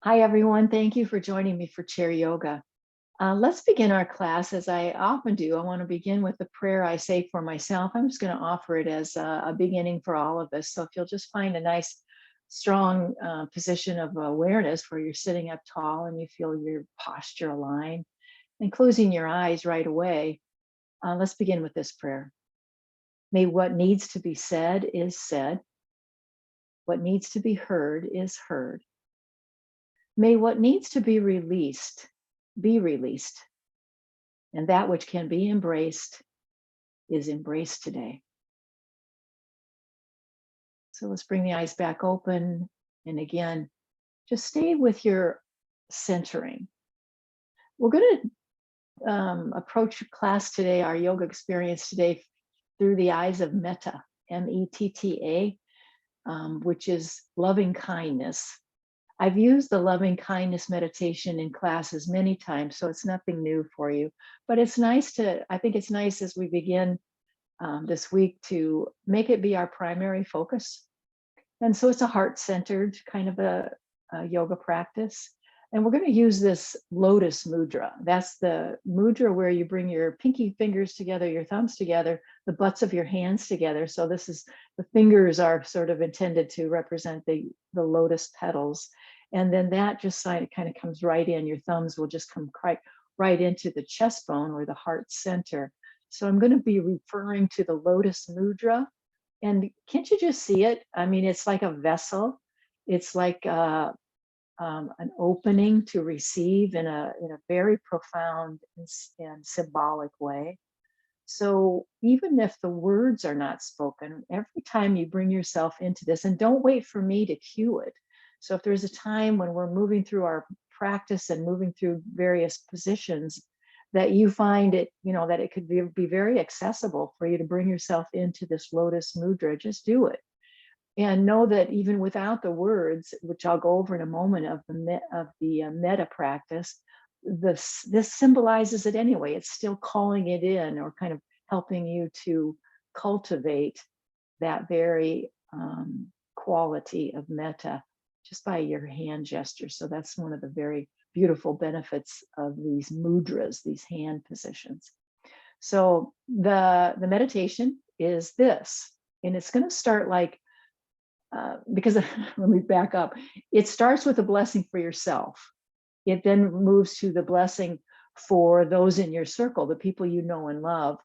Hi, everyone. Thank you for joining me for chair yoga. Let's begin our class as I often do. I want to begin with the prayer I say for myself. I'm just going to offer it as a beginning for all of us. So if you'll just find a nice, strong position of awareness where you're sitting up tall and you feel your posture aligned and closing your eyes right away, let's begin with this prayer. May what needs to be said is said. What needs to be heard is heard. May what needs to be released, and that which can be embraced is embraced today. So let's bring the eyes back open. And again, just stay with your centering. We're going to approach class today, our yoga experience today, through the eyes of Metta, Metta, which is loving kindness. I've used the loving kindness meditation in classes many times, so it's nothing new for you. But I think it's nice as we begin this week to make it be our primary focus. And so it's a heart-centered kind of a yoga practice. And we're going to use this lotus mudra. That's the mudra where you bring your pinky fingers together, your thumbs together, the butts of your hands together. So the fingers are sort of intended to represent the lotus petals. And then that just kind of comes right in. Your thumbs will just come right into the chest bone or the heart center. So I'm going to be referring to the lotus mudra. And can't you just see it? I mean, it's like a vessel. It's like an opening to receive in a very profound and symbolic way. So even if the words are not spoken, every time you bring yourself into this, and don't wait for me to cue it. So if there's a time when we're moving through our practice and moving through various positions, that you find it, that it could be very accessible for you to bring yourself into this lotus mudra, just do it. And know that even without the words, which I'll go over in a moment of the metta practice, this symbolizes it anyway. It's still calling it in or kind of helping you to cultivate that very quality of metta just by your hand gesture. So that's one of the very beautiful benefits of these mudras, these hand positions. So the meditation is this, and it's going to start like because let me back up. It starts with a blessing for yourself. It then moves to the blessing for those in your circle, the people you know and love.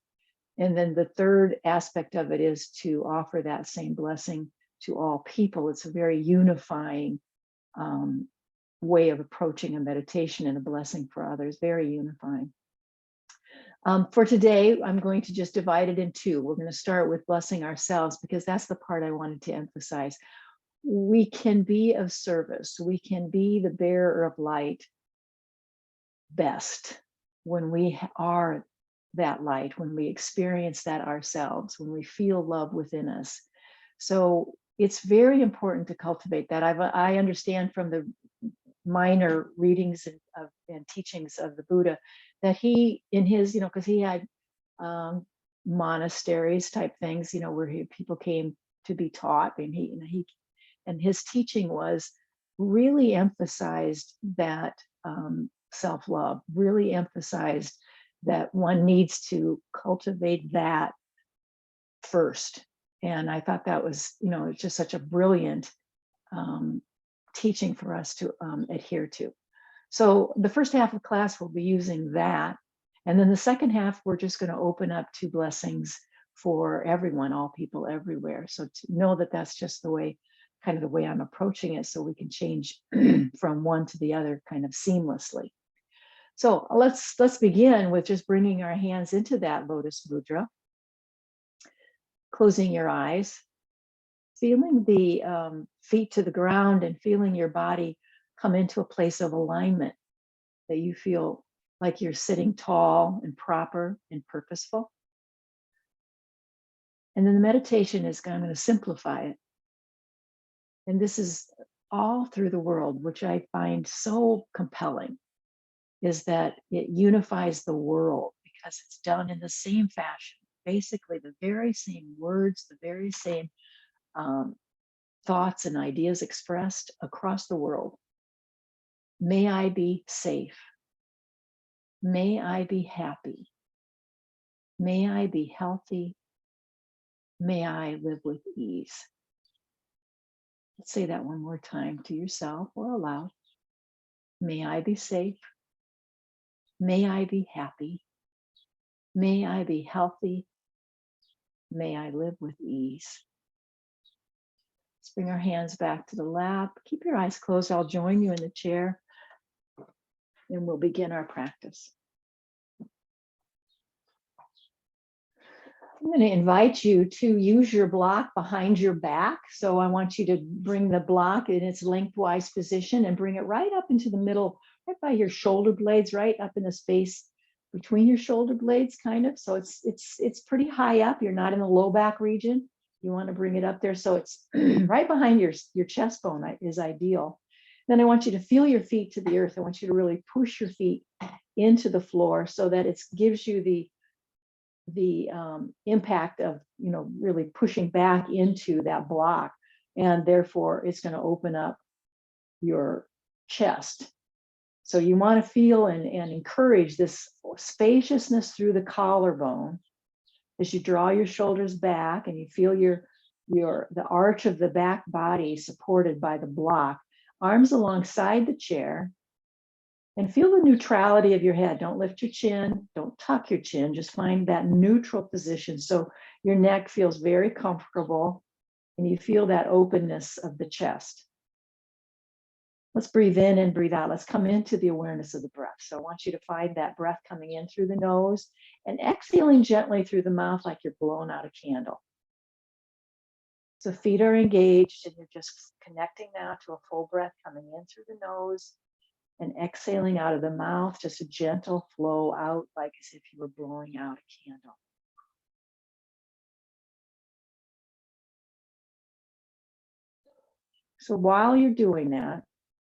And then the third aspect of it is to offer that same blessing to all people. It's a very unifying way of approaching a meditation and a blessing for others, very unifying. For today, I'm going to just divide it in two. We're going to start with blessing ourselves because that's the part I wanted to emphasize. We can be of service. We can be the bearer of light best when we are that light, when we experience that ourselves, when we feel love within us. So it's very important to cultivate that. I understand from the minor readings and teachings of the Buddha that he, in his, because he had monasteries type things, where people came to be taught, and and his teaching was really emphasized that self-love, really emphasized that one needs to cultivate that first. And I thought that was, it's just such a brilliant teaching for us to adhere to. So the first half of class, we'll be using that. And then the second half, we're just going to open up to blessings for everyone, all people everywhere. So to know that that's just kind of the way I'm approaching it, so we can change from one to the other kind of seamlessly. So let's begin with just bringing our hands into that lotus mudra, closing your eyes, feeling the feet to the ground and feeling your body come into a place of alignment, that you feel like you're sitting tall and proper and purposeful. And then the meditation I'm going to simplify it. And this is all through the world, which I find so compelling, is that it unifies the world because it's done in the same fashion, basically the very same words, the very same thoughts and ideas expressed across the world. May I be safe. May I be happy. May I be healthy. May I live with ease. Let's say that one more time to yourself or aloud. May I be safe. May I be happy. May I be healthy. May I live with ease. Let's bring our hands back to the lap. Keep your eyes closed. I'll join you in the chair and we'll begin our practice. I'm going to invite you to use your block behind your back. So I want you to bring the block in its lengthwise position and bring it right up into the middle, right by your shoulder blades, right up in the space between your shoulder blades, kind of. So it's pretty high up. You're not in the low back region. You want to bring it up there so it's right behind your chest bone is ideal. Then I want you to feel your feet to the earth. I want you to really push your feet into the floor so that it gives you the impact of, really pushing back into that block. And therefore, it's going to open up your chest. So you want to feel and encourage this spaciousness through the collarbone as you draw your shoulders back and you feel the arch of the back body supported by the block, arms alongside the chair. And feel the neutrality of your head. Don't lift your chin. Don't tuck your chin. Just find that neutral position so your neck feels very comfortable and you feel that openness of the chest. Let's breathe in and breathe out. Let's come into the awareness of the breath. So I want you to find that breath coming in through the nose and exhaling gently through the mouth like you're blowing out a candle. So feet are engaged and you're just connecting now to a full breath coming in through the nose and exhaling out of the mouth, just a gentle flow out, like as if you were blowing out a candle. So while you're doing that,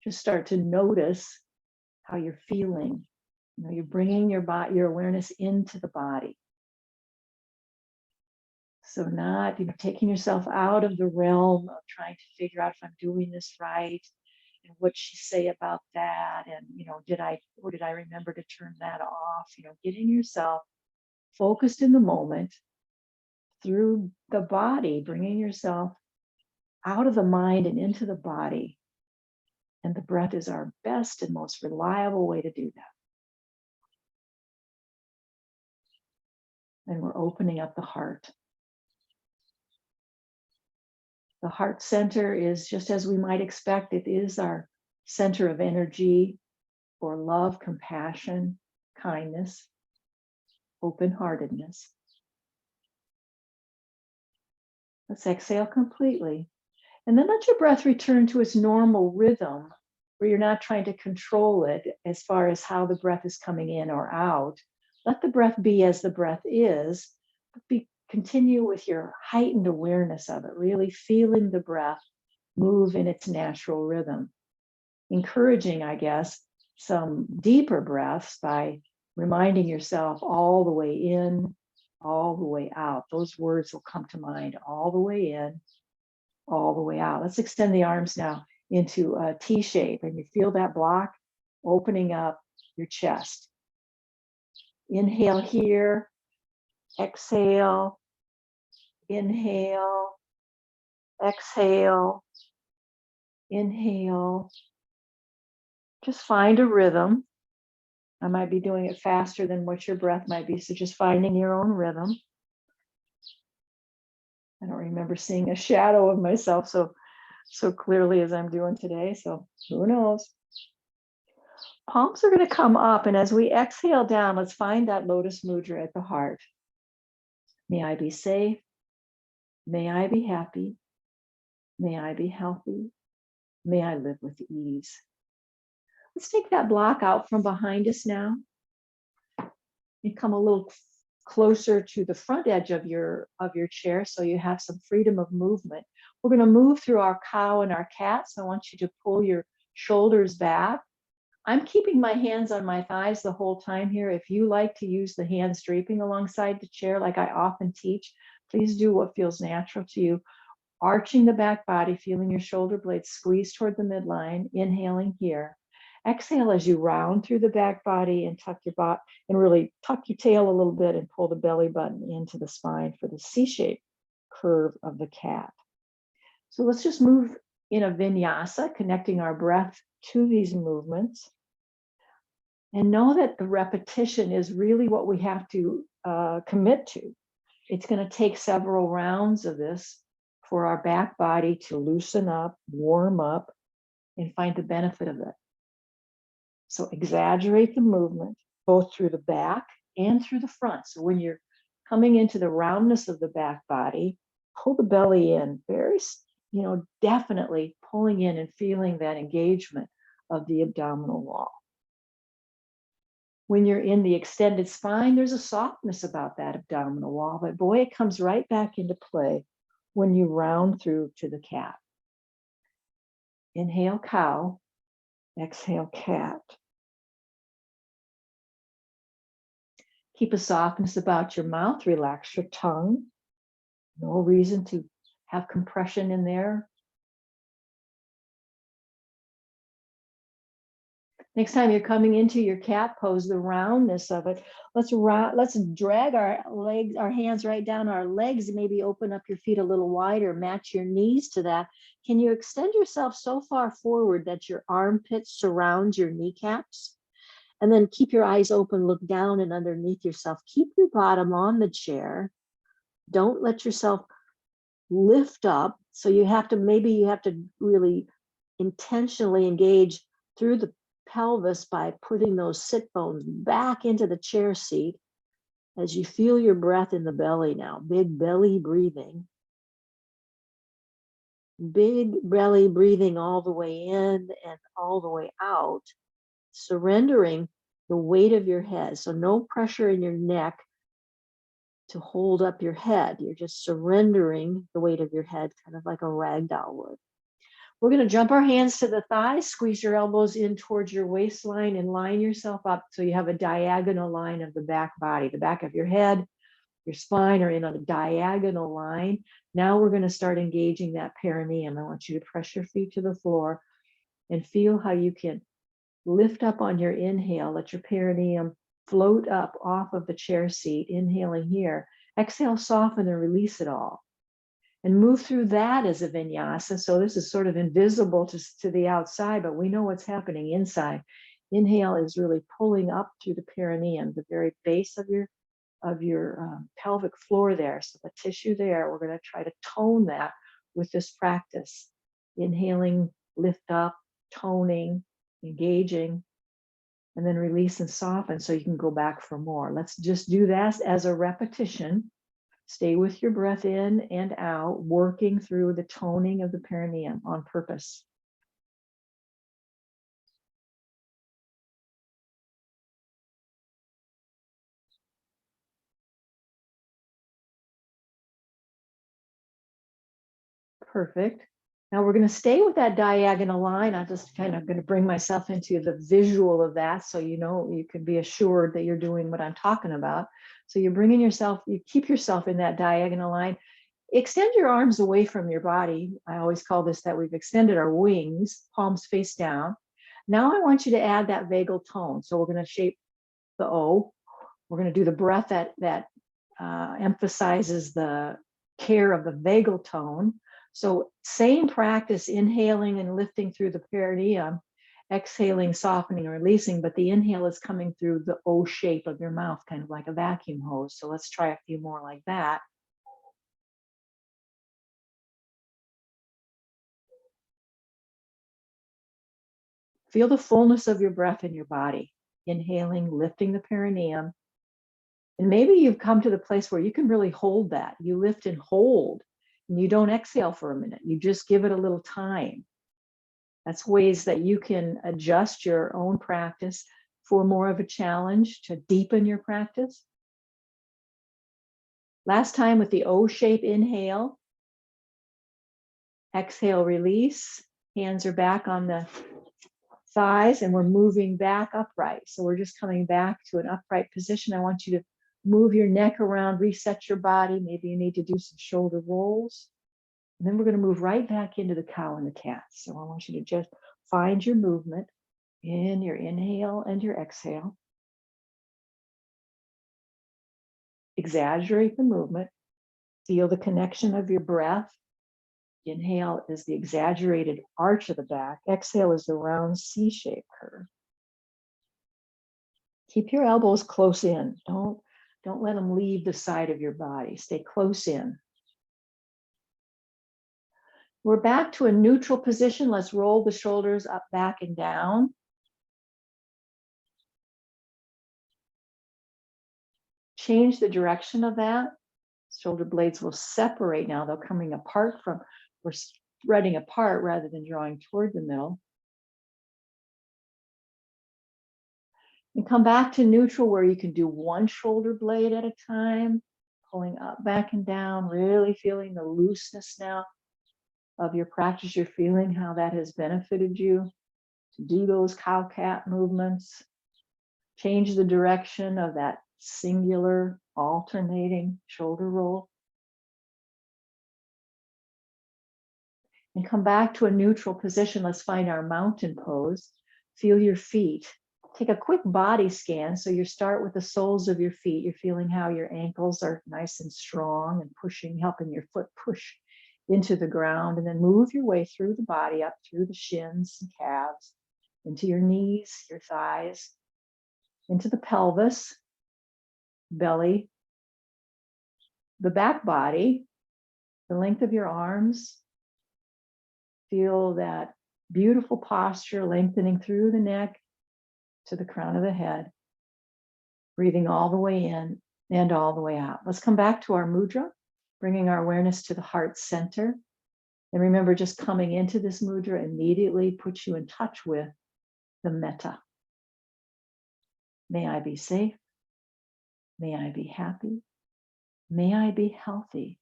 just start to notice how you're feeling. You're bringing your awareness into the body. So not, taking yourself out of the realm of trying to figure out if I'm doing this right. And what'd she say about that? And, did I remember to turn that off? Getting yourself focused in the moment through the body, bringing yourself out of the mind and into the body. And the breath is our best and most reliable way to do that. And we're opening up the heart. The heart center is just as we might expect. It is our center of energy for love, compassion, kindness, open-heartedness. Let's exhale completely. And then let your breath return to its normal rhythm, where you're not trying to control it as far as how the breath is coming in or out. Let the breath be as the breath is, but continue with your heightened awareness of it, really feeling the breath move in its natural rhythm. Encouraging, I guess, some deeper breaths by reminding yourself all the way in, all the way out. Those words will come to mind: all the way in, all the way out. Let's extend the arms now into a T shape, and you feel that block opening up your chest. Inhale here, exhale, inhale, exhale, inhale. Just find a rhythm. I might be doing it faster than what your breath might be, so just finding your own rhythm. I don't remember seeing a shadow of myself so clearly as I'm doing today, so who knows? Palms are going to come up, and as we exhale down, let's find that lotus mudra at the heart. May I be safe. May I be happy. May I be healthy. May I live with ease. Let's take that block out from behind us now and come a little closer to the front edge of your chair so you have some freedom of movement. We're going to move through our cow and our cat, so I want you to pull your shoulders back. I'm keeping my hands on my thighs the whole time here. If you like to use the hands draping alongside the chair like I often teach, please do what feels natural to you. Arching the back body, feeling your shoulder blades squeeze toward the midline, inhaling here. Exhale as you round through the back body and tuck your butt and really tuck your tail a little bit and pull the belly button into the spine for the C-shaped curve of the cat. So let's just move in a vinyasa, connecting our breath to these movements. And know that the repetition is really what we have to commit to. It's going to take several rounds of this for our back body to loosen up, warm up, and find the benefit of it. So exaggerate the movement, both through the back and through the front. So when you're coming into the roundness of the back body, pull the belly in very, definitely pulling in and feeling that engagement of the abdominal wall. When you're in the extended spine, there's a softness about that abdominal wall, but boy, it comes right back into play when you round through to the cat. Inhale, cow. Exhale, cat. Keep a softness about your mouth. Relax your tongue. No reason to have compression in there. Next time you're coming into your cat pose, the roundness of it, let's drag our legs, our hands right down our legs, maybe open up your feet a little wider, match your knees to that. Can you extend yourself so far forward that your armpits surround your kneecaps? And then keep your eyes open, look down and underneath yourself. Keep your bottom on the chair. Don't let yourself lift up. So you have to really intentionally engage through the pelvis by putting those sit bones back into the chair seat as you feel your breath in the belly now. Big belly breathing. Big belly breathing all the way in and all the way out. Surrendering the weight of your head. So no pressure in your neck to hold up your head. You're just surrendering the weight of your head, kind of like a rag doll would. We're going to jump our hands to the thighs, squeeze your elbows in towards your waistline and line yourself up so you have a diagonal line of the back body. The back of your head, your spine are in a diagonal line. Now we're going to start engaging that perineum. I want you to press your feet to the floor and feel how you can lift up on your inhale. Let your perineum float up off of the chair seat, inhaling here. Exhale, soften and release it all. And move through that as a vinyasa. So this is sort of invisible to the outside, but we know what's happening inside. Inhale is really pulling up through the perineum, the very base of your pelvic floor there. So the tissue there, we're going to try to tone that with this practice. Inhaling, lift up, toning, engaging, and then release and soften so you can go back for more. Let's just do that as a repetition. Stay with your breath in and out, working through the toning of the perineum on purpose. Perfect. Now we're going to stay with that diagonal line. I'm just kind of going to bring myself into the visual of that so you can be assured that you're doing what I'm talking about. So you're bringing yourself, you keep yourself in that diagonal line. Extend your arms away from your body. I always call this that we've extended our wings, palms face down. Now I want you to add that vagal tone. So we're going to shape the O. We're going to do the breath that emphasizes the care of the vagal tone. So same practice, inhaling and lifting through the perineum, exhaling, softening, and releasing, but the inhale is coming through the O shape of your mouth, kind of like a vacuum hose. So let's try a few more like that. Feel the fullness of your breath in your body. Inhaling, lifting the perineum. And maybe you've come to the place where you can really hold that. You lift and hold, and you don't exhale for a minute. You just give it a little time. That's ways that you can adjust your own practice for more of a challenge to deepen your practice. Last time with the O shape inhale. Exhale, release. Hands are back on the thighs and we're moving back upright. So we're just coming back to an upright position. I want you to move your neck around, reset your body. Maybe you need to do some shoulder rolls. And then we're going to move right back into the cow and the cat. So I want you to just find your movement. in your inhale and your exhale. Exaggerate the movement. Feel the connection of your breath. Inhale is the exaggerated arch of the back. Exhale is the round C-shaped curve. Keep your elbows close in. Don't let them leave the side of your body. Stay close in. We're back to a neutral position. Let's roll the shoulders up, back, and down. Change the direction of that. Shoulder blades will separate now. They're coming apart we're spreading apart rather than drawing toward the middle. And come back to neutral where you can do one shoulder blade at a time, pulling up, back, and down, really feeling the looseness now of your practice. You're feeling how that has benefited you to do those cow-cat movements. Change the direction of that singular alternating shoulder roll. And come back to a neutral position. Let's find our mountain pose. Feel your feet. Take a quick body scan. So you start with the soles of your feet. You're feeling how your ankles are nice and strong and pushing, helping your foot push into the ground, and then move your way through the body up through the shins and calves, into your knees, your thighs, into the pelvis, belly, the back body, the length of your arms. Feel that beautiful posture lengthening through the neck to the crown of the head, breathing all the way in and all the way out. Let's come back to our mudra, bringing our awareness to the heart center. And remember, just coming into this mudra immediately puts you in touch with the Metta. May I be safe. May I be happy. May I be healthy.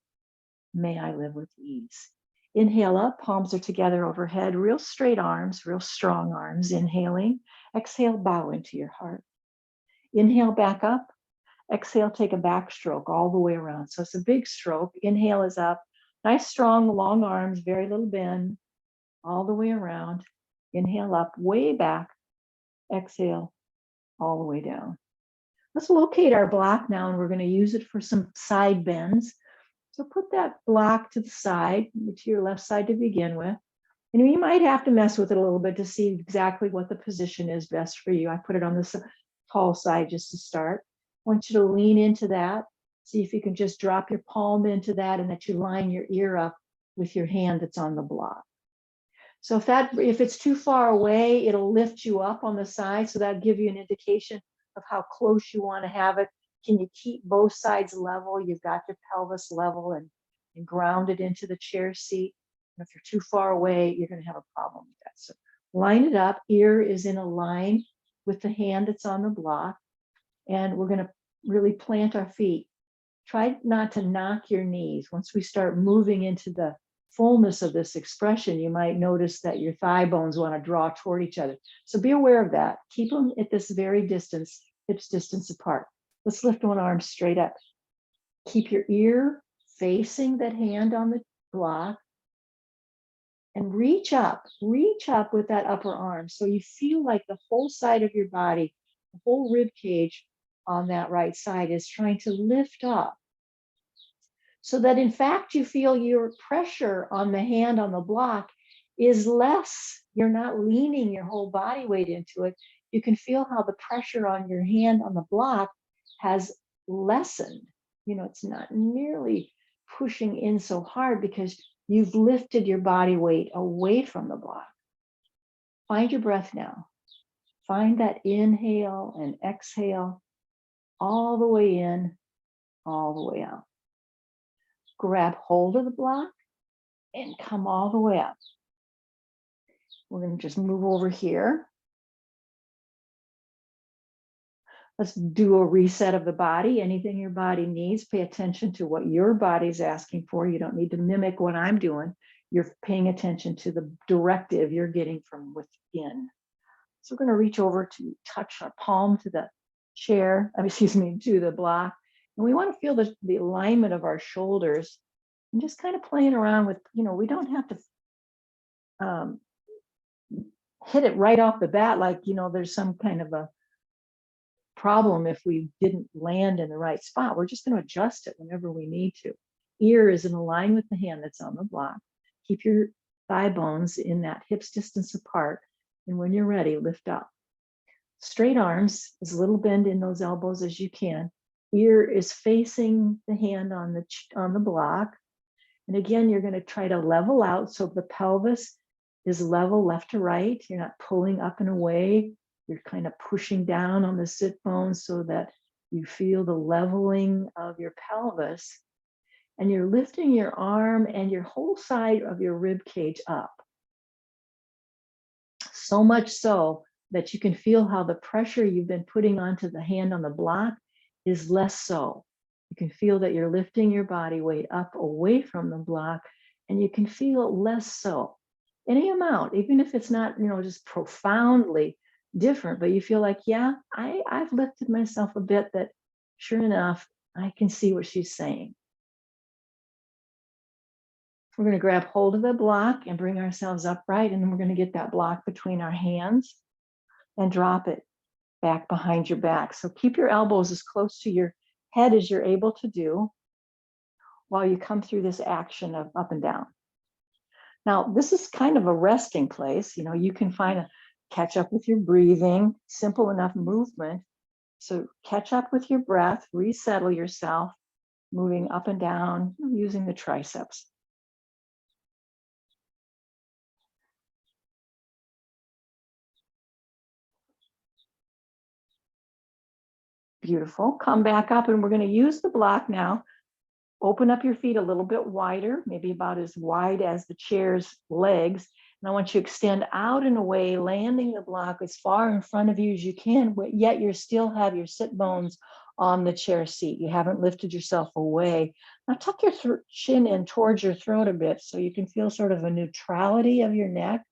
May I live with ease. Inhale up, palms are together overhead, real straight arms, real strong arms. Inhaling, exhale, bow into your heart. Inhale, back up. Exhale, take a backstroke all the way around. So it's a big stroke. Inhale is up. Nice, strong, long arms, very little bend, all the way around. Inhale up, way back. Exhale, all the way down. Let's locate our block now, and we're going to use it for some side bends. So put that block to the side, to your left side to begin with. And you might have to mess with it a little bit to see exactly what the position is best for you. I put it on the tall side just to start. I want you to lean into that. See if you can just drop your palm into that, and that you line your ear up with your hand that's on the block. So if it's too far away, it'll lift you up on the side. So that'll give you an indication of how close you want to have it. Can you keep both sides level? You've got your pelvis level and grounded into the chair seat. And if you're too far away, you're going to have a problem with that. So line it up. Ear is in a line with the hand that's on the block. And we're going to really plant our feet. Try not to knock your knees. Once we start moving into the fullness of this expression, you might notice that your thigh bones want to draw toward each other. So be aware of that. Keep them at this very distance, hips distance apart. Let's lift one arm straight up. Keep your ear facing that hand on the block, and reach up with that upper arm. So you feel like the whole side of your body, the whole rib cage on that right side is trying to lift up, so that in fact you feel your pressure on the hand on the block is less. You're not leaning your whole body weight into it. You can feel how the pressure on your hand on the block has lessened. It's not nearly pushing in so hard because you've lifted your body weight away from the block. Find your breath now. Find that inhale and exhale all the way in, all the way out. Grab hold of the block and come all the way up. We're going to just move over here. Let's do a reset of the body. Anything your body needs, pay attention to what your body's asking for. You don't need to mimic what I'm doing. You're paying attention to the directive you're getting from within. So we're going to reach over to touch our palm to the chair, to the block. And we want to feel the alignment of our shoulders, and just kind of playing around with, we don't have to hit it right off the bat, like, there's some kind of a problem if we didn't land in the right spot. We're just going to adjust it whenever we need to. Ear is in a line with the hand that's on the block. Keep your thigh bones in that hips distance apart. And when you're ready, lift up. Straight arms, as little bend in those elbows as you can. Ear is facing the hand on the block. And again, you're going to try to level out so the pelvis is level left to right. You're not pulling up and away. You're kind of pushing down on the sit bones so that you feel the leveling of your pelvis. And you're lifting your arm and your whole side of your rib cage up. So much so that you can feel how the pressure you've been putting onto the hand on the block is less so. You can feel that you're lifting your body weight up away from the block, and you can feel it less so. Any amount, even if it's not, just profoundly different, but you feel like, yeah, I've lifted myself a bit, that sure enough, I can see what she's saying. We're going to grab hold of the block and bring ourselves upright, and then we're going to get that block between our hands and drop it back behind your back. So keep your elbows as close to your head as you're able to do while you come through this action of up and down. Now, this is kind of a resting place. You can catch up with your breathing, simple enough movement. So catch up with your breath, resettle yourself, moving up and down, using the triceps. Beautiful. Come back up, and we're going to use the block now. Open up your feet a little bit wider, maybe about as wide as the chair's legs. And I want you to extend out and away, landing the block as far in front of you as you can, but yet you still have your sit bones on the chair seat. You haven't lifted yourself away. Now tuck your chin in towards your throat a bit so you can feel sort of a neutrality of your neck,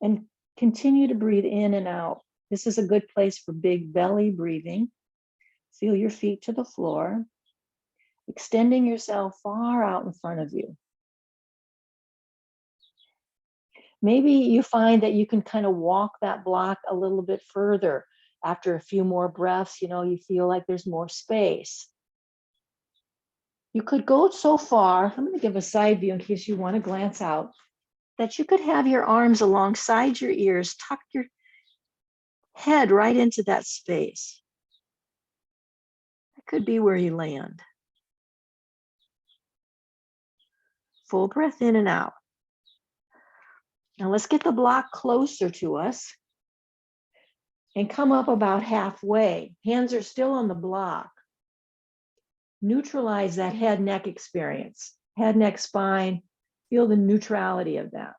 and continue to breathe in and out. This is a good place for big belly breathing. Feel your feet to the floor, extending yourself far out in front of you. Maybe you find that you can kind of walk that block a little bit further. After a few more breaths, you feel like there's more space. You could go so far, I'm going to give a side view in case you want to glance out, that you could have your arms alongside your ears, tuck your head right into that space. That could be where you land. Full breath in and out. Now let's get the block closer to us and come up about halfway. Hands are still on the block. Neutralize that head neck experience. Head, neck, spine. Feel the neutrality of that.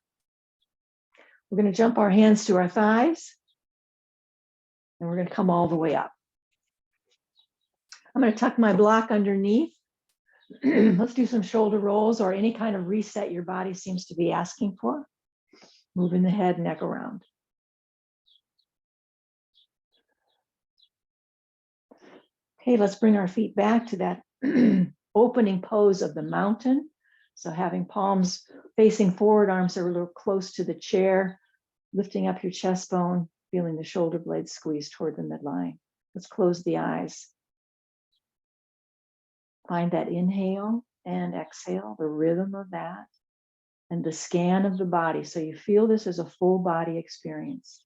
We're going to jump our hands to our thighs, and we're going to come all the way up. I'm going to tuck my block underneath. Let's do some shoulder rolls or any kind of reset your body seems to be asking for. Moving the head, neck around. Okay, let's bring our feet back to that opening pose of the mountain. So having palms facing forward, arms are a little close to the chair, lifting up your chest bone, feeling the shoulder blades squeeze toward the midline. Let's close the eyes. Find that inhale and exhale, the rhythm of that, and the scan of the body. So you feel this as a full body experience.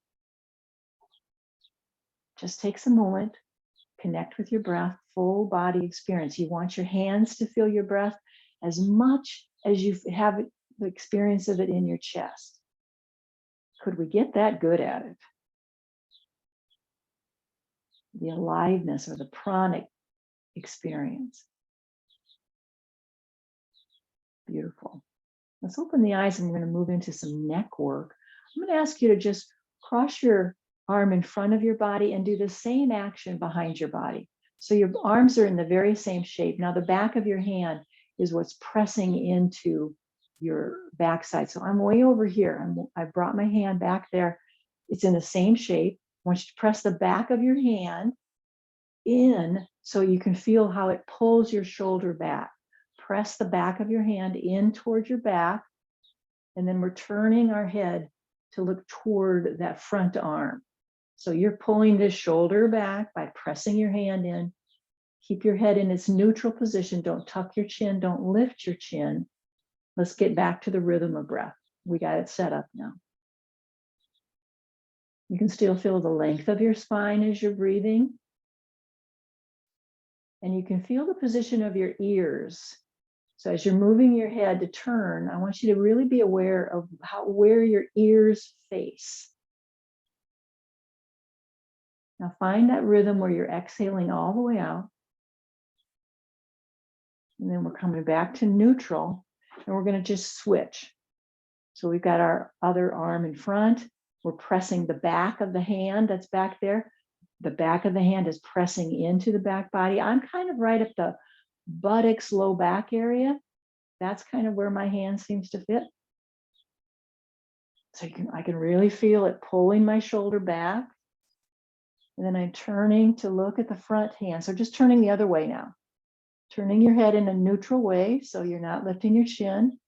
Just takes a moment, connect with your breath, full body experience. You want your hands to feel your breath as much as you have the experience of it in your chest. Could we get that good at it? The aliveness or the pranic experience. Beautiful. Let's open the eyes, and we're going to move into some neck work. I'm going to ask you to just cross your arm in front of your body and do the same action behind your body. So your arms are in the very same shape. Now the back of your hand is what's pressing into your backside. So I'm way over here. I brought my hand back there. It's in the same shape. I want you to press the back of your hand in so you can feel how it pulls your shoulder back. Press the back of your hand in towards your back, and then we're turning our head to look toward that front arm. So you're pulling this shoulder back by pressing your hand in. Keep your head in its neutral position. Don't tuck your chin. Don't lift your chin. Let's get back to the rhythm of breath. We got it set up now. You can still feel the length of your spine as you're breathing. And you can feel the position of your ears. So as you're moving your head to turn, I want you to really be aware of where your ears face. Now find that rhythm where you're exhaling all the way out. And then we're coming back to neutral, and we're going to just switch. So we've got our other arm in front. We're pressing the back of the hand that's back there. The back of the hand is pressing into the back body. I'm kind of right at the buttocks, low back area. That's kind of where my hand seems to fit. So I can really feel it pulling my shoulder back. And then I'm turning to look at the front hand. So just turning the other way now. Turning your head in a neutral way, so you're not lifting your chin.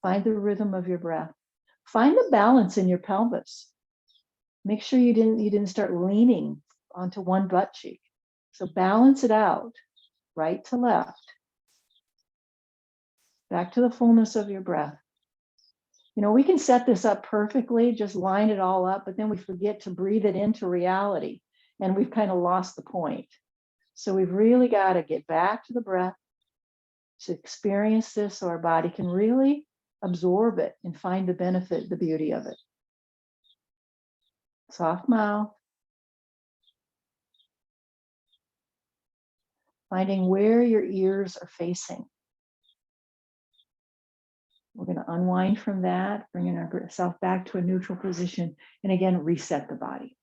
Find the rhythm of your breath. Find the balance in your pelvis. Make sure you didn't start leaning onto one butt cheek. So balance it out, right to left. Back to the fullness of your breath. You know, we can set this up perfectly, just line it all up, but then we forget to breathe it into reality, and we've kind of lost the point. So we've really got to get back to the breath to experience this so our body can really absorb it and find the benefit, the beauty of it. Soft mouth. Finding where your ears are facing. We're going to unwind from that, bringing ourselves back to a neutral position, and again, reset the body.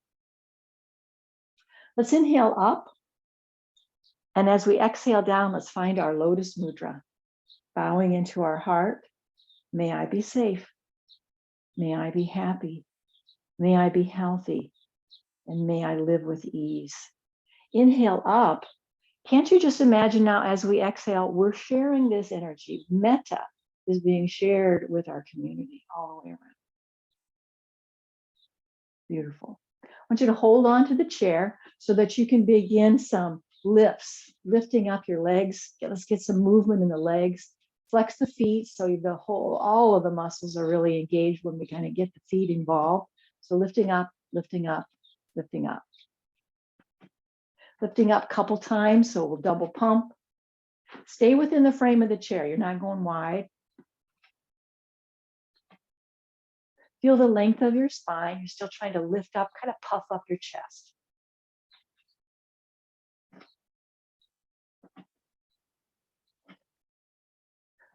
Let's inhale up. And as we exhale down, let's find our lotus mudra. Bowing into our heart. May I be safe. May I be happy. May I be healthy. And may I live with ease. Inhale up. Can't you just imagine now as we exhale, we're sharing this energy. Metta is being shared with our community all the way around. Beautiful. I want you to hold on to the chair so that you can begin some lifts, lifting up your legs. Let's get some movement in the legs. Flex the feet so all of the muscles are really engaged when we kind of get the feet involved. So lifting up, lifting up, lifting up. Lifting up a couple times, so we'll double pump. Stay within the frame of the chair. You're not going wide. Feel the length of your spine. You're still trying to lift up, kind of puff up your chest.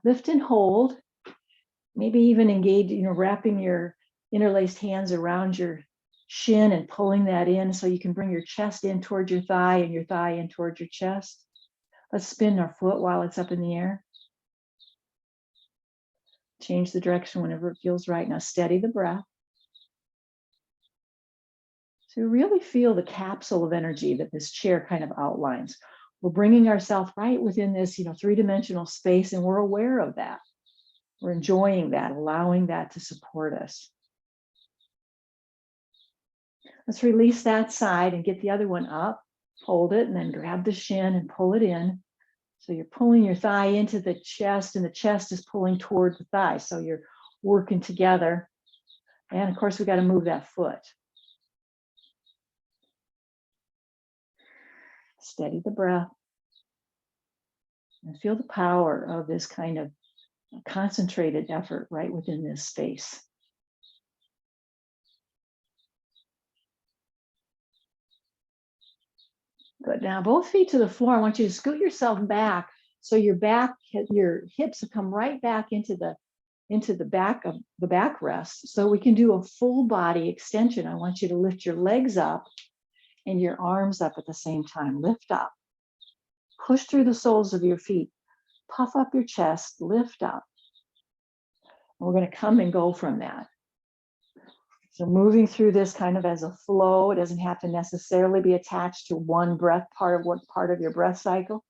Lift and hold. Maybe even engage, wrapping your interlaced hands around your shin and pulling that in so you can bring your chest in towards your thigh and your thigh in towards your chest. Let's spin our foot while it's up in the air. Change the direction whenever it feels right. Now steady the breath. So really feel the capsule of energy that this chair kind of outlines. We're bringing ourselves right within this, three-dimensional space, and we're aware of that. We're enjoying that, allowing that to support us. Let's release that side and get the other one up. Hold it and then grab the shin and pull it in. So you're pulling your thigh into the chest, and the chest is pulling toward the thigh. So you're working together. And of course, we got to move that foot. Steady the breath. And feel the power of this kind of concentrated effort right within this space. Good. Now both feet to the floor. I want you to scoot yourself back so your hips have come right back into the back of the backrest. So we can do a full body extension. I want you to lift your legs up and your arms up at the same time. Lift up. Push through the soles of your feet. Puff up your chest. Lift up. And we're going to come and go from that. So moving through this kind of as a flow. It doesn't have to necessarily be attached to one part of your breath cycle.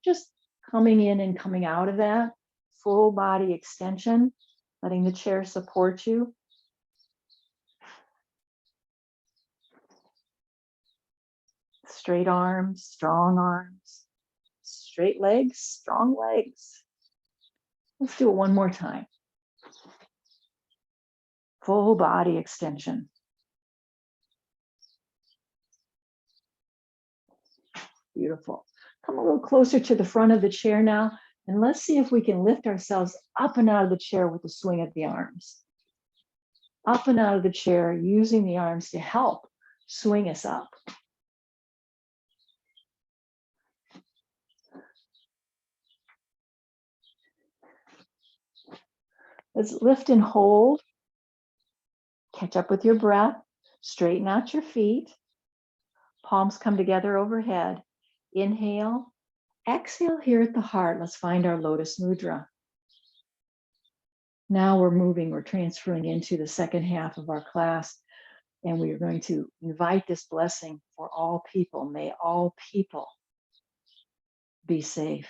Just coming in and coming out of that. Full body extension. Letting the chair support you. Straight arms, strong arms. Straight legs, strong legs. Let's do it one more time. Full body extension. Beautiful. Come a little closer to the front of the chair now, and let's see if we can lift ourselves up and out of the chair with the swing of the arms. Up and out of the chair, using the arms to help swing us up. Let's lift and hold. Catch up with your breath. Straighten out your feet. Palms come together overhead. Inhale. Exhale here at the heart. Let's find our lotus mudra. Now we're transferring into the second half of our class, and we are going to invite this blessing for all people. May all people be safe.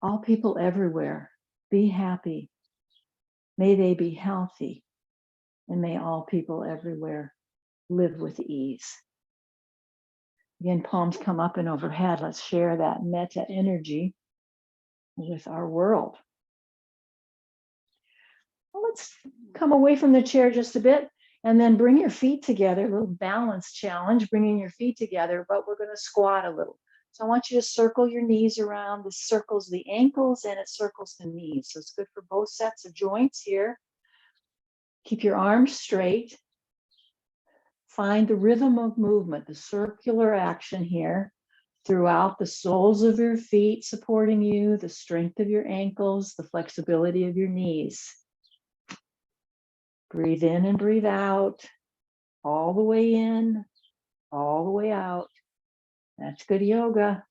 All people everywhere be happy. May they be healthy. And may all people everywhere live with ease. Again, palms come up and overhead. Let's share that metta energy with our world. Well, let's come away from the chair just a bit and then bring your feet together. A little balance challenge, bringing your feet together, but we're going to squat a little. So I want you to circle your knees around. This circles the ankles and it circles the knees. So it's good for both sets of joints here. Keep your arms straight. Find the rhythm of movement, the circular action here throughout the soles of your feet supporting you, the strength of your ankles, the flexibility of your knees. Breathe in and breathe out, all the way in, all the way out. That's good yoga.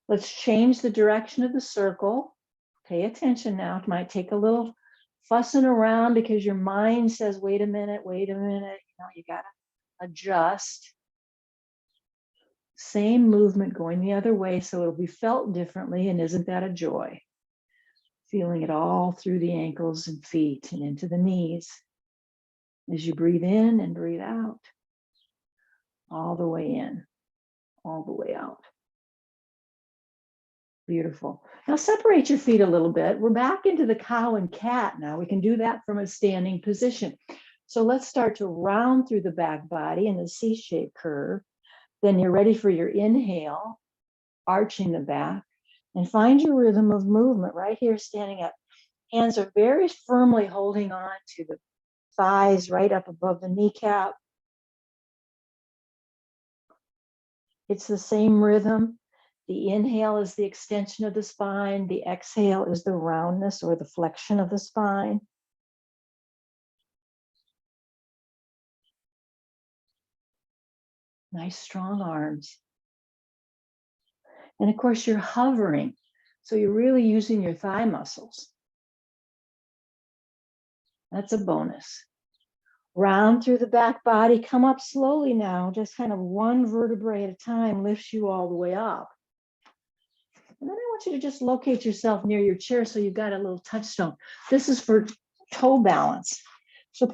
Let's change the direction of the circle. Pay attention now. It might take a little fussing around because your mind says, wait a minute. You got to adjust. Same movement going the other way, so it'll be felt differently. And isn't that a joy? Feeling it all through the ankles and feet and into the knees as you breathe in and breathe out. All the way in, all the way out. Beautiful. Now separate your feet a little bit. We're back into the cow and cat now. We can do that from a standing position. So let's start to round through the back body in the C-shaped curve. Then you're ready for your inhale, arching the back, and find your rhythm of movement right here standing up. Hands are very firmly holding on to the thighs right up above the kneecap. It's the same rhythm. The inhale is the extension of the spine. The exhale is the roundness or the flexion of the spine. Nice strong arms. And of course, you're hovering. So you're really using your thigh muscles. That's a bonus. Round through the back body. Come up slowly now. Just kind of one vertebrae at a time lifts you all the way up. And then I want you to just locate yourself near your chair so you've got a little touchstone. This is for toe balance. So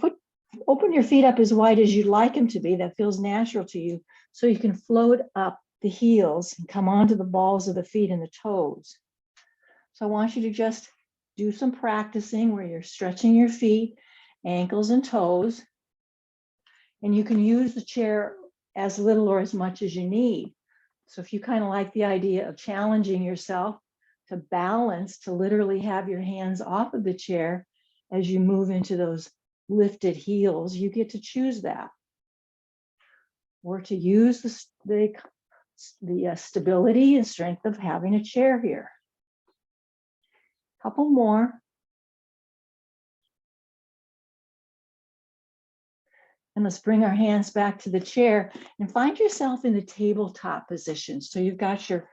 open your feet up as wide as you'd like them to be. That feels natural to you. So you can float up the heels and come onto the balls of the feet and the toes. So I want you to just do some practicing where you're stretching your feet, ankles and toes. And you can use the chair as little or as much as you need. So if you kind of like the idea of challenging yourself to balance, to literally have your hands off of the chair as you move into those lifted heels, you get to choose that. Or to use the stability and strength of having a chair here. Couple more. And let's bring our hands back to the chair and find yourself in the tabletop position. So you've got your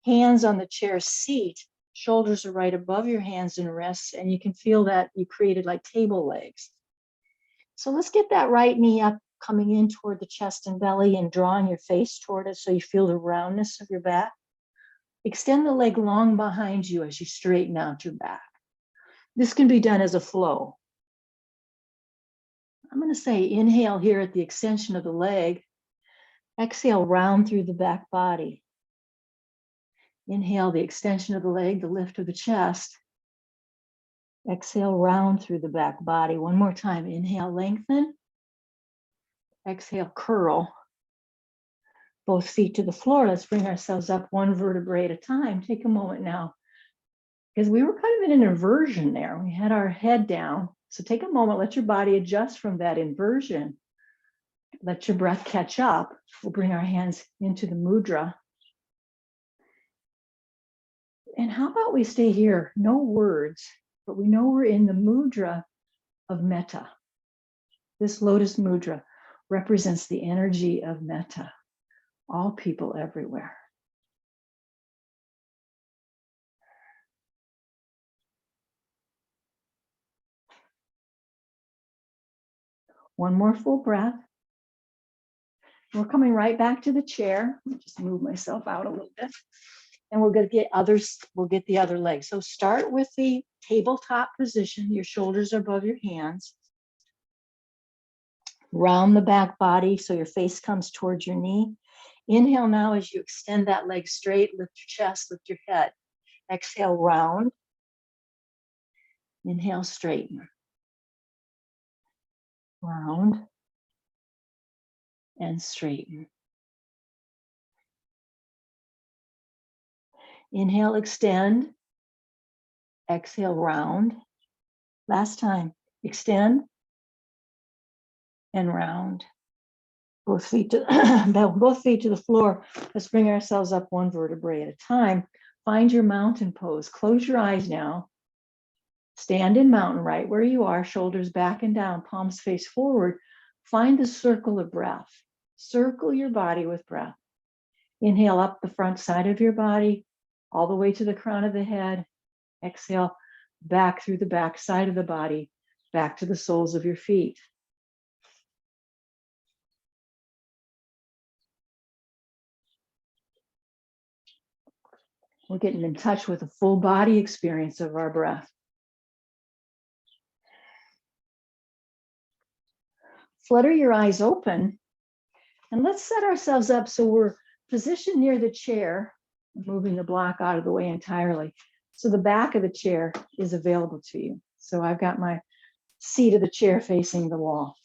hands on the chair seat, shoulders are right above your hands and wrists, and you can feel that you created like table legs. So let's get that right knee up, coming in toward the chest and belly and drawing your face toward it so you feel the roundness of your back. Extend the leg long behind you as you straighten out your back. This can be done as a flow. I'm going to say inhale here at the extension of the leg. Exhale, round through the back body. Inhale, the extension of the leg, the lift of the chest. Exhale, round through the back body. One more time. Inhale, lengthen. Exhale, curl. Both feet to the floor. Let's bring ourselves up one vertebrae at a time. Take a moment now, because we were kind of in an inversion there. We had our head down. So take a moment, let your body adjust from that inversion. Let your breath catch up. We'll bring our hands into the mudra. And how about we stay here? No words, but we know we're in the mudra of Metta. This lotus mudra represents the energy of Metta, all people everywhere. One more full breath. We're coming right back to the chair. I'll just move myself out a little bit. And we're going to get others, we'll get the other leg. So start with the tabletop position. Your shoulders are above your hands. Round the back body so your face comes towards your knee. Inhale now as you extend that leg straight, lift your chest, lift your head. Exhale, round. Inhale, straighten. Round and straighten. Inhale, extend. Exhale, round. Last time, extend and round. Both feet to the floor. Let's bring ourselves up one vertebrae at a time. Find your mountain pose. Close your eyes now. Stand in mountain right where you are, shoulders back and down, palms face forward. Find the circle of breath. Circle your body with breath. Inhale up the front side of your body, all the way to the crown of the head. Exhale back through the back side of the body, back to the soles of your feet. We're getting in touch with a full body experience of our breath. Flutter your eyes open, and let's set ourselves up so we're positioned near the chair, moving the block out of the way entirely. So the back of the chair is available to you. So I've got my seat of the chair facing the wall.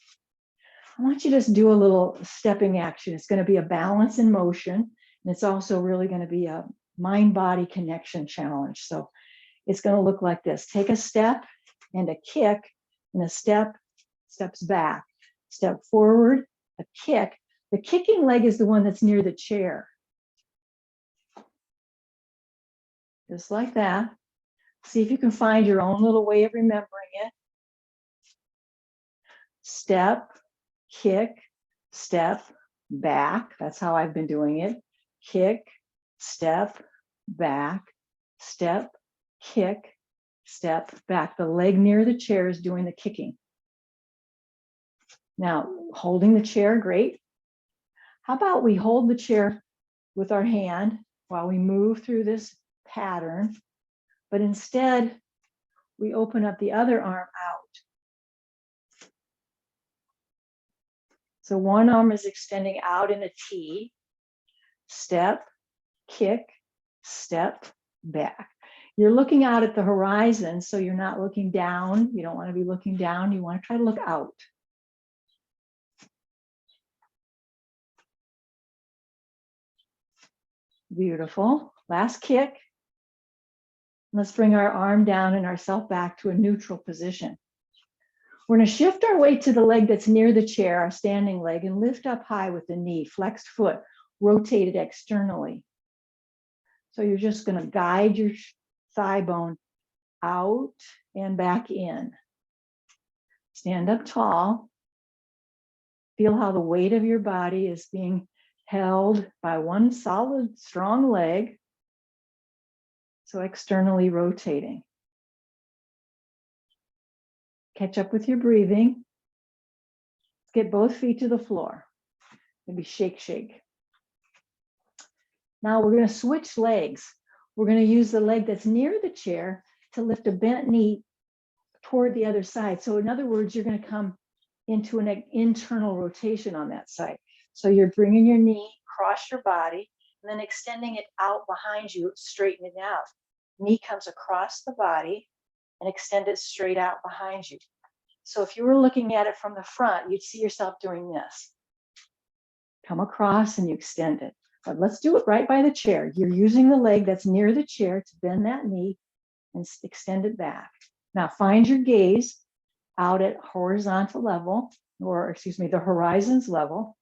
I want you to just do a little stepping action. It's going to be a balance in motion, and it's also really going to be a mind-body connection challenge. So it's going to look like this. Take a step and a kick, and a step, steps back. Step forward, a kick. The kicking leg is the one that's near the chair. Just like that. See if you can find your own little way of remembering it. Step, kick, step, back. That's how I've been doing it. Kick, step, back, step, kick, step, back. The leg near the chair is doing the kicking. Now, holding the chair, great. How about we hold the chair with our hand while we move through this pattern, but instead we open up the other arm out. So one arm is extending out in a T, step, kick, step, back. You're looking out at the horizon, so you're not looking down. You don't want to be looking down. You want to try to look out. Beautiful. Last kick. Let's bring our arm down and ourself back to a neutral position. We're going to shift our weight to the leg that's near the chair, our standing leg, and lift up high with the knee, flexed foot, rotated externally. So you're just going to guide your thigh bone out and back in. Stand up tall. Feel how the weight of your body is being held by one solid, strong leg. So externally rotating. Catch up with your breathing. Get both feet to the floor. Maybe shake, shake. Now we're going to switch legs. We're going to use the leg that's near the chair to lift a bent knee toward the other side. So in other words, you're going to come into an internal rotation on that side. So you're bringing your knee across your body and then extending it out behind you, straighten it out. Knee comes across the body and extend it straight out behind you. So if you were looking at it from the front, you'd see yourself doing this. Come across and you extend it. But let's do it right by the chair. You're using the leg that's near the chair to bend that knee and extend it back. Now find your gaze out at horizontal level, or excuse me, the horizon's level.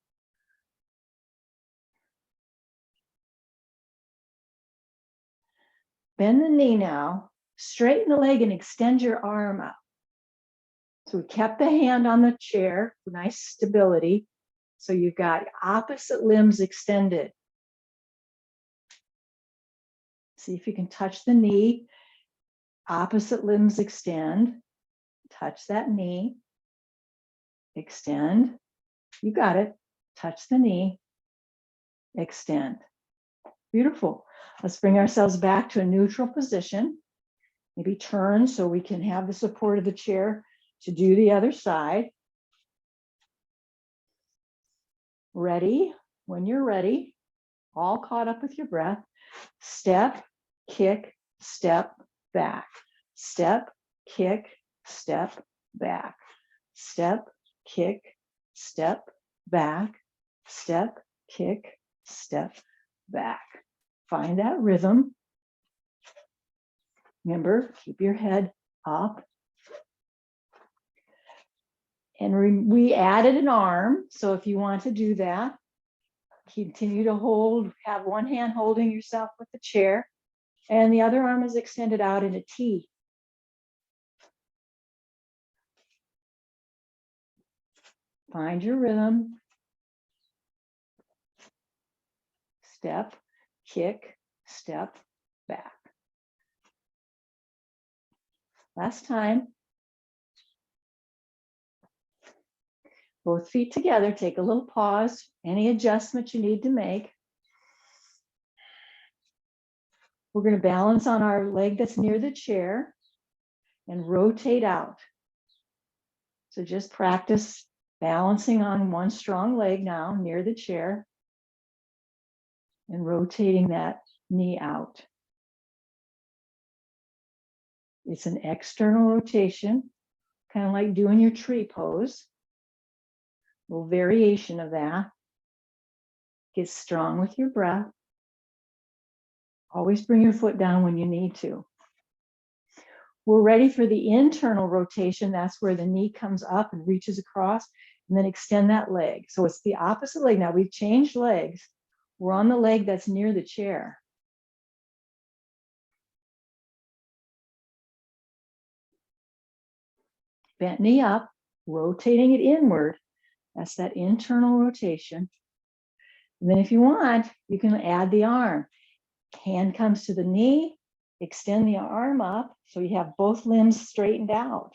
Bend the knee now, straighten the leg and extend your arm out. So we kept the hand on the chair for nice stability. So you've got opposite limbs extended. See if you can touch the knee. Opposite limbs extend. Touch that knee. Extend. You got it. Touch the knee. Extend. Beautiful. Let's bring ourselves back to a neutral position. Maybe turn so we can have the support of the chair to do the other side. Ready? When you're ready, all caught up with your breath, step, kick, step, back. Step, kick, step, back. Step, kick, step, back. Step, kick, step, back. Find that rhythm. Remember, keep your head up. And we added an arm. So if you want to do that, continue to hold, have one hand holding yourself with the chair, and the other arm is extended out in a T. Find your rhythm. Step, kick, step, back. Last time. Both feet together, take a little pause, any adjustment you need to make. We're going to balance on our leg that's near the chair and rotate out. So just practice balancing on one strong leg now near the chair and rotating that knee out. It's an external rotation, kind of like doing your tree pose. A little variation of that. Get strong with your breath. Always bring your foot down when you need to. We're ready for the internal rotation. That's where the knee comes up and reaches across, and then extend that leg. So it's the opposite leg. Now we've changed legs. We're on the leg that's near the chair. Bent knee up, rotating it inward. That's that internal rotation. And then if you want, you can add the arm. Hand comes to the knee, extend the arm up so you have both limbs straightened out.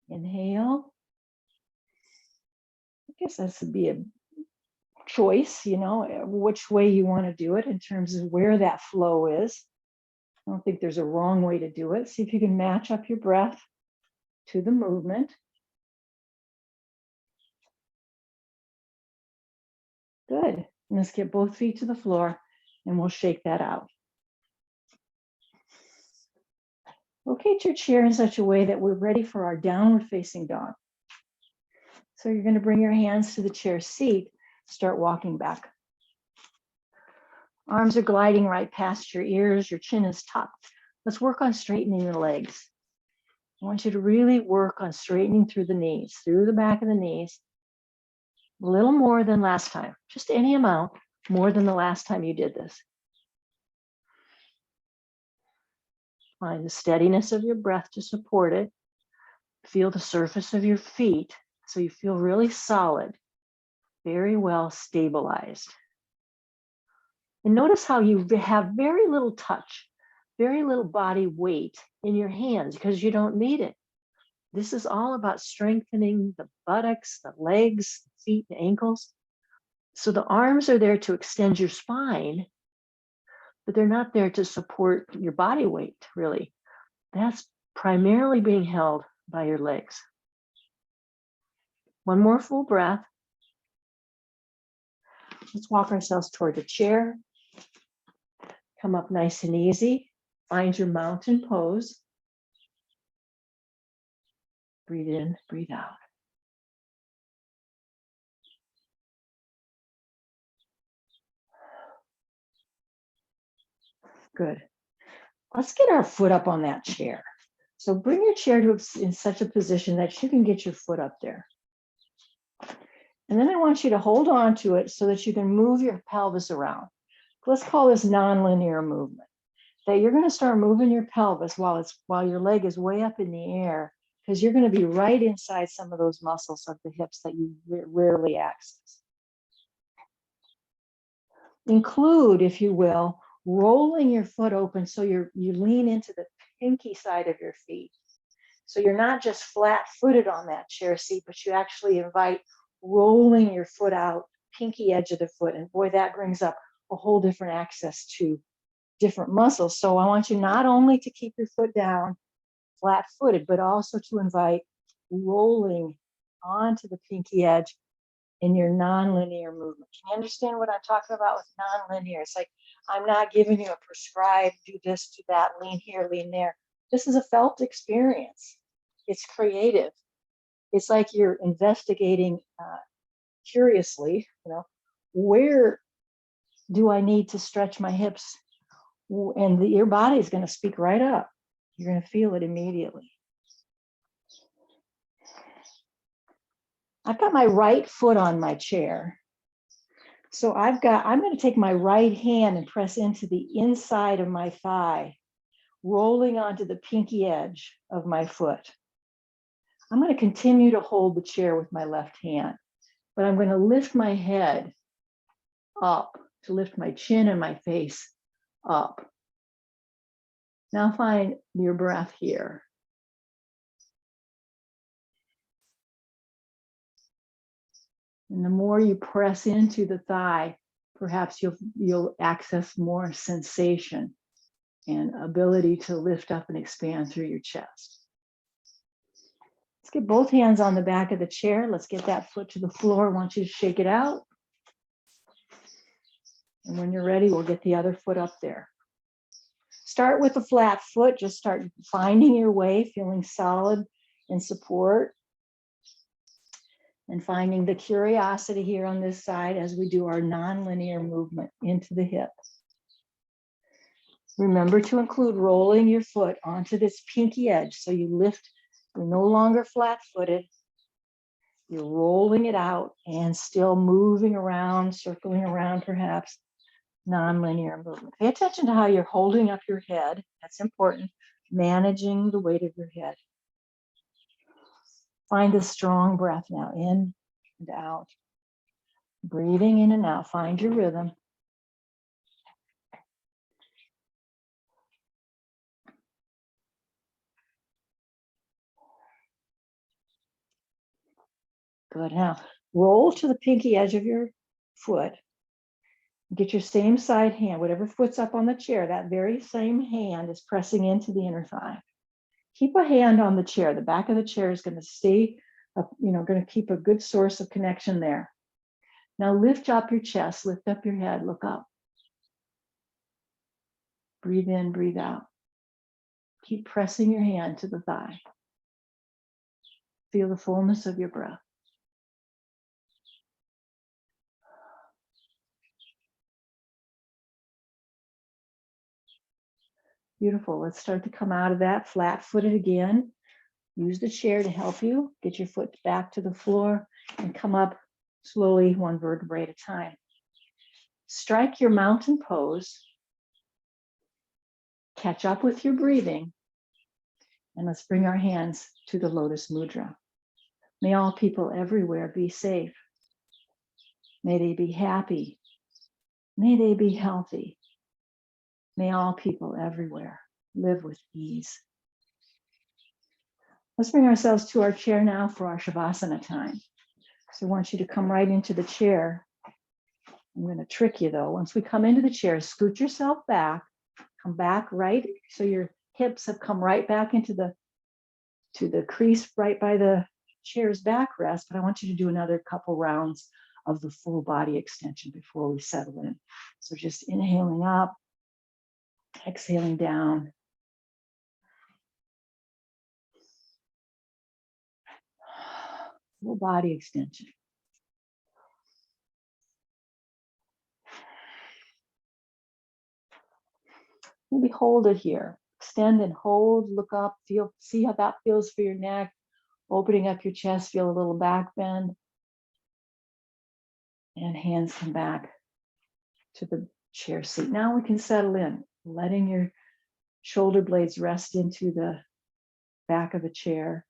Inhale. I guess this would be a choice, you know, which way you want to do it in terms of where that flow is. I don't think there's a wrong way to do it. See if you can match up your breath to the movement. Good. And let's get both feet to the floor and we'll shake that out. Locate your chair in such a way that we're ready for our downward facing dog. So you're going to bring your hands to the chair seat, start walking back. Arms are gliding right past your ears, your chin is tucked. Let's work on straightening the legs. I want you to really work on straightening through the knees, through the back of the knees. A little more than last time, just any amount more than the last time you did this. Find the steadiness of your breath to support it. Feel the surface of your feet so you feel really solid, very well stabilized. And notice how you have very little touch, very little body weight in your hands because you don't need it. This is all about strengthening the buttocks, the legs, the feet, the ankles. So the arms are there to extend your spine, but they're not there to support your body weight, really. That's primarily being held by your legs. One more full breath. Let's walk ourselves toward the chair. Come up nice and easy. Find your mountain pose. Breathe in, breathe out. Good. Let's get our foot up on that chair. So bring your chair to in such a position that you can get your foot up there. And then I want you to hold on to it so that you can move your pelvis around. Let's call this nonlinear movement. That you're going to start moving your pelvis while your leg is way up in the air, because you're going to be right inside some of those muscles of the hips that you rarely access. Include, if you will, rolling your foot open so you lean into the pinky side of your feet. So you're not just flat-footed on that chair seat, but you actually invite rolling your foot out, pinky edge of the foot. And boy, that brings up a whole different access to different muscles. So I want you not only to keep your foot down, flat-footed, but also to invite rolling onto the pinky edge in your nonlinear movement. Can you understand what I'm talking about with nonlinear? It's like, I'm not giving you a prescribed, do this, do that, lean here, lean there. This is a felt experience. It's creative. It's like you're investigating curiously, where do I need to stretch my hips? And your body is going to speak right up. You're going to feel it immediately. I've got my right foot on my chair. So I'm going to take my right hand and press into the inside of my thigh, rolling onto the pinky edge of my foot. I'm going to continue to hold the chair with my left hand, but I'm going to lift my head up to lift my chin and my face up. Now find your breath here. And the more you press into the thigh, perhaps you'll access more sensation and ability to lift up and expand through your chest. Let's get both hands on the back of the chair. Let's get that foot to the floor. I want you to shake it out. And when you're ready, we'll get the other foot up there. Start with a flat foot. Just start finding your way, feeling solid in support. And finding the curiosity here on this side as we do our nonlinear movement into the hip. Remember to include rolling your foot onto this pinky edge. So you lift, you're no longer flat-footed. You're rolling it out and still moving around, circling around perhaps, nonlinear movement. Pay attention to how you're holding up your head. That's important. Managing the weight of your head. Find a strong breath now, in and out. Breathing in and out, find your rhythm. Good, now roll to the pinky edge of your foot. Get your same side hand, whatever foot's up on the chair, that very same hand is pressing into the inner thigh. Keep a hand on the chair. The back of the chair is going to stay up, going to keep a good source of connection there. Now lift up your chest, lift up your head, look up. Breathe in, breathe out. Keep pressing your hand to the thigh. Feel the fullness of your breath. Beautiful. Let's start to come out of that flat-footed again. Use the chair to help you. Get your foot back to the floor and come up slowly, one vertebrae at a time. Strike your mountain pose. Catch up with your breathing. And let's bring our hands to the Lotus Mudra. May all people everywhere be safe. May they be happy. May they be healthy. May all people everywhere live with ease. Let's bring ourselves to our chair now for our Shavasana time. So I want you to come right into the chair. I'm going to trick you though. Once we come into the chair, scoot yourself back, come back right, so your hips have come right back into the to the crease right by the chair's backrest, but I want you to do another couple rounds of the full body extension before we settle in. So just inhaling up, exhaling down. Full body extension. Maybe hold it here. Extend and hold, look up, feel, see how that feels for your neck. Opening up your chest, feel a little back bend. And hands come back to the chair seat. Now we can settle in, letting your shoulder blades rest into the back of the chair.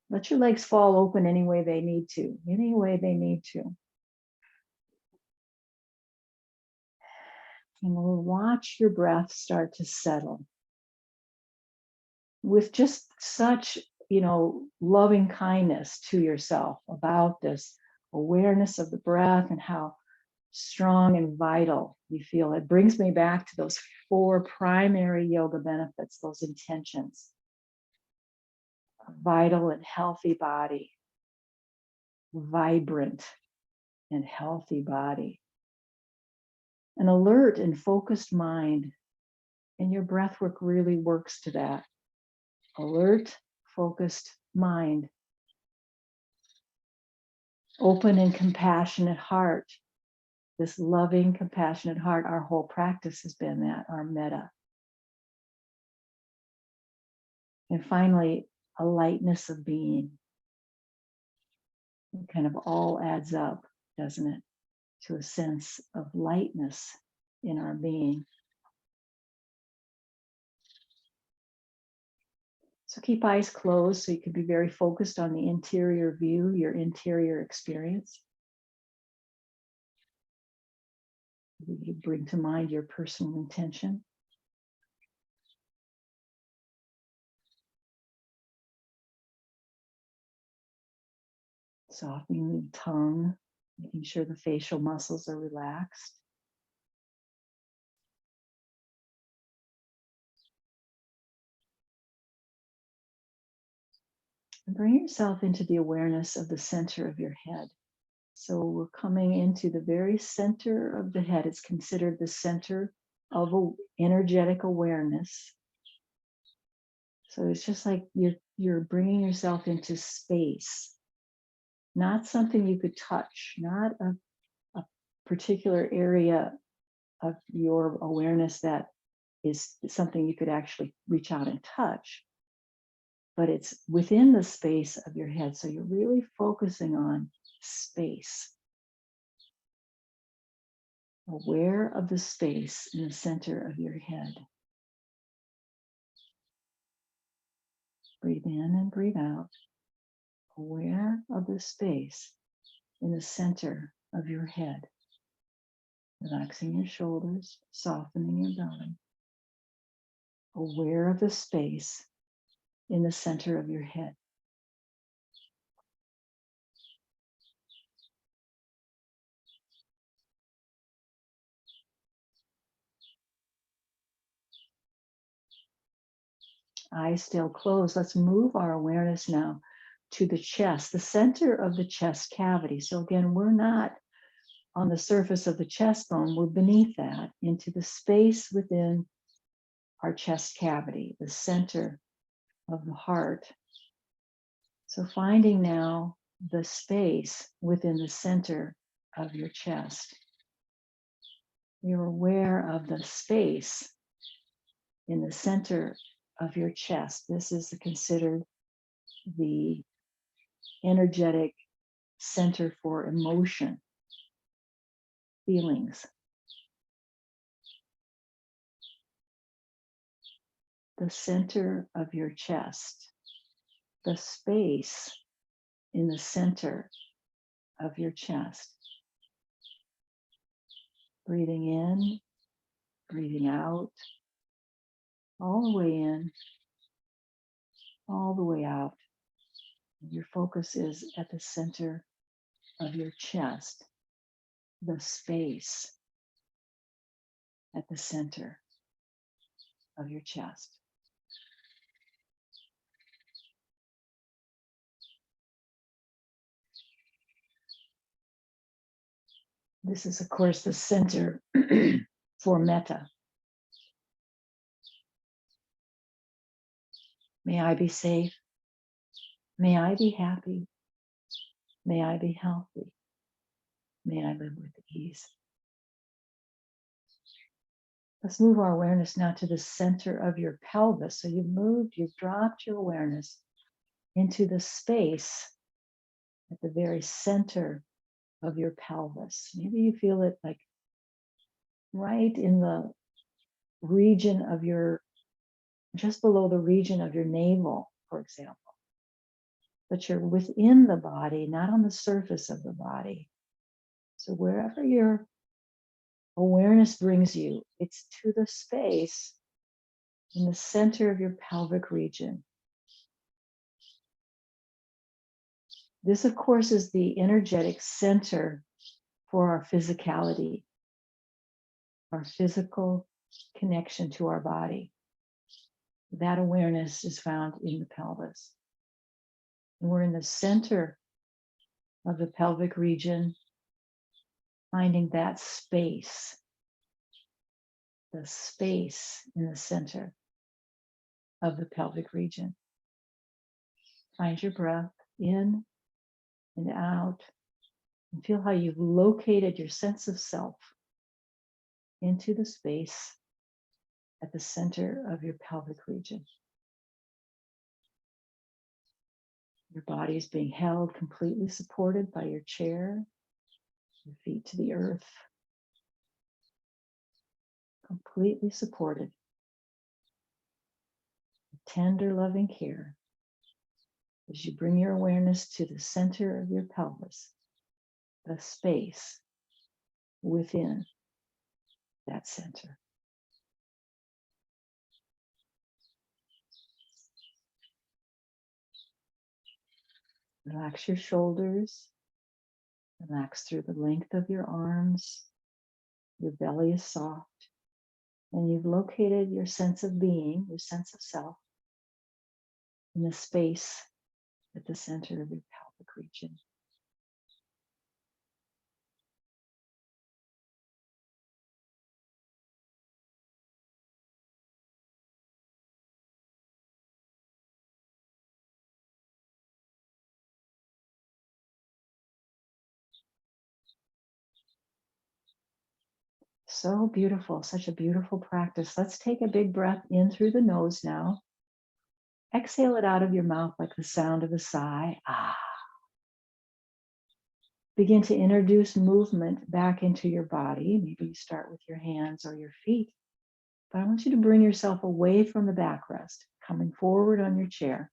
Let your legs fall open any way they need to, any way they need to. And we'll watch your breath start to settle with just such, loving kindness to yourself about this awareness of the breath and how strong and vital you feel. It brings me back to those 4 primary yoga benefits, those intentions. A vital and healthy body, vibrant and healthy body, an alert and focused mind. And your breath work really works to that. Alert, focused mind. Open and compassionate heart. This loving, compassionate heart, our whole practice has been that, our metta. And finally, a lightness of being. It kind of all adds up, doesn't it, to a sense of lightness in our being. So keep eyes closed so you can be very focused on the interior view, your interior experience. You bring to mind your personal intention. Softening the tongue, making sure the facial muscles are relaxed. And bring yourself into the awareness of the center of your head. So we're coming into the very center of the head. It's considered the center of energetic awareness. So it's just like you're bringing yourself into space, not something you could touch, not a particular area of your awareness that is something you could actually reach out and touch, but it's within the space of your head. So you're really focusing on space, aware of the space in the center of your head. Breathe in and breathe out, aware of the space in the center of your head. Relaxing your shoulders, softening your belly. Aware of the space in the center of your head. Eyes still closed. Let's move our awareness now to the chest, the center of the chest cavity. So again, we're not on the surface of the chest bone, we're beneath that, into the space within our chest cavity, the center of the heart. So finding now the space within the center of your chest. You're aware of the space in the center of your chest. This is considered the energetic center for emotion, feelings. The center of your chest, the space in the center of your chest. Breathing in, breathing out, all the way in, all the way out. Your focus is at the center of your chest, the space at the center of your chest. This is, of course, the center for Metta. May I be safe. May I be happy. May I be healthy. May I live with ease. Let's move our awareness now to the center of your pelvis. So you've dropped your awareness into the space at the very center of your pelvis. Maybe you feel it like right in the region of just below the region of your navel, for example. But you're within the body, not on the surface of the body. So wherever your awareness brings you, it's to the space in the center of your pelvic region. This, of course, is the energetic center for our physicality, our physical connection to our body. That awareness is found in the pelvis. And we're in the center of the pelvic region, finding that space, the space in the center of the pelvic region. Find your breath in and out, and feel how you've located your sense of self into the space at the center of your pelvic region. Your body is being held completely supported by your chair, your feet to the earth, completely supported. Tender, loving care as you bring your awareness to the center of your pelvis, the space within that center. Relax your shoulders. Relax through the length of your arms. Your belly is soft. And you've located your sense of being, your sense of self, in the space at the center of your pelvic region. So beautiful, such a beautiful practice. Let's take a big breath in through the nose now. Exhale it out of your mouth like the sound of a sigh. Ah. Begin to introduce movement back into your body. Maybe you start with your hands or your feet. But I want you to bring yourself away from the backrest, coming forward on your chair.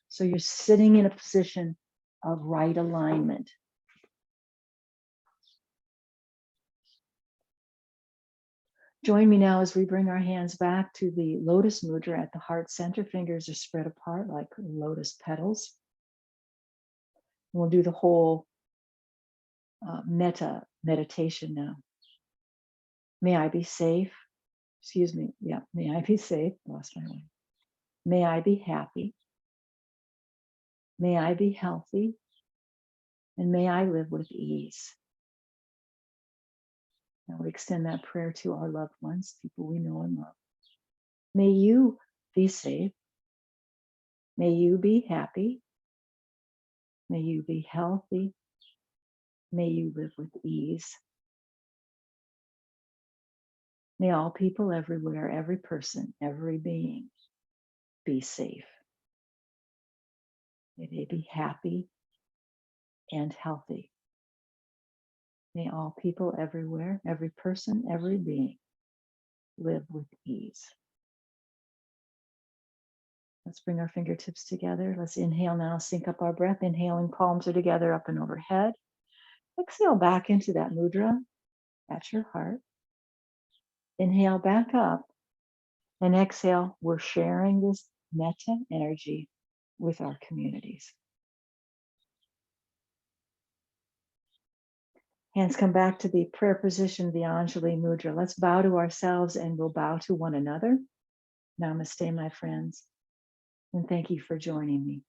So you're sitting in a position of right alignment. Join me now as we bring our hands back to the lotus mudra at the heart center. Fingers are spread apart like lotus petals. We'll do the whole Metta meditation now. May I be safe. Excuse me. Yeah, may I be safe. Lost my way. May I be happy. May I be healthy. And may I live with ease. Now we extend that prayer to our loved ones, people we know and love. May you be safe. May you be happy. May you be healthy. May you live with ease. May all people everywhere, every person, every being be safe. May they be happy and healthy. May all people everywhere, every person, every being live with ease. Let's bring our fingertips together. Let's inhale now, sync up our breath. Inhaling, palms are together up and overhead. Exhale back into that mudra at your heart. Inhale back up and exhale. We're sharing this metta energy with our communities. Hands come back to the prayer position, the Anjali Mudra. Let's bow to ourselves and we'll bow to one another. Namaste, my friends. And thank you for joining me.